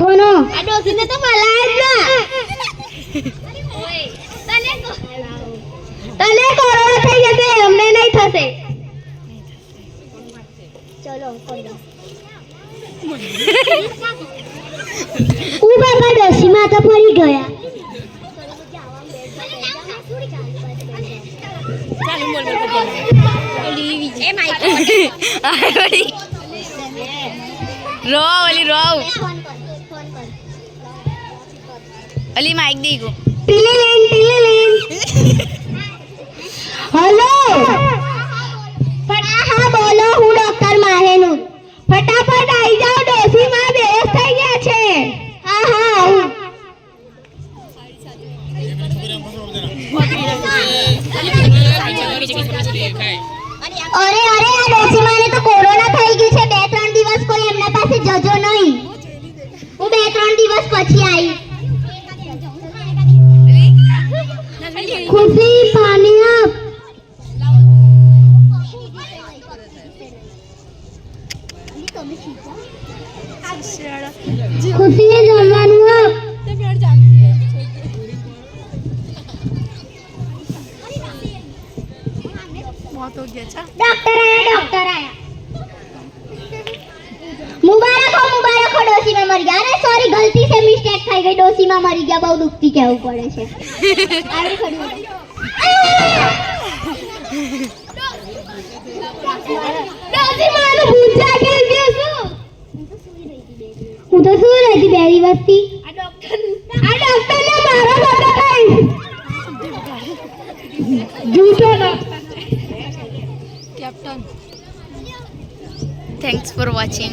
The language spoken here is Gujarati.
કોનો આ ડોસીને તો બોલાય જ ના તને કોરોના થઈ જશે અમને નહીં થશે ચલો ઉભા ડોસીમાં તો ફરી ગયા અલી માઈક દેગો હેલો હા બોલો હું ડોક્ટર માહેનુર ફટાફટ આવી જાઓ ડોસીમાં બેહોશ થઈ ગયા છે હા હા અરે આ ડોસીમાને તો કોરોના થઈ ગયું છે 2-3 દિવસ કોઈ એમના પાસે જજો નહીં હું 2-3 દિવસ પછી આવી ખુશી પાણી આપ ખુશી જમવાનું આપ डॉक्टर आया मुबारक हो डोसी में मर गया अरे सॉरी गलती से मिस्टेक થઈ ગઈ ડોસી માં મરી ગયા બહુ દુખતી કેવું પડે છે આવી ખડી ડોસી મારું ભૂત જાગે ગયો છું હું તો શું રહી હતી બે દિવસથી આ ડોક્ટર ને મારો બતા કઈ જૂઠો doctor Captain. Thanks for watching.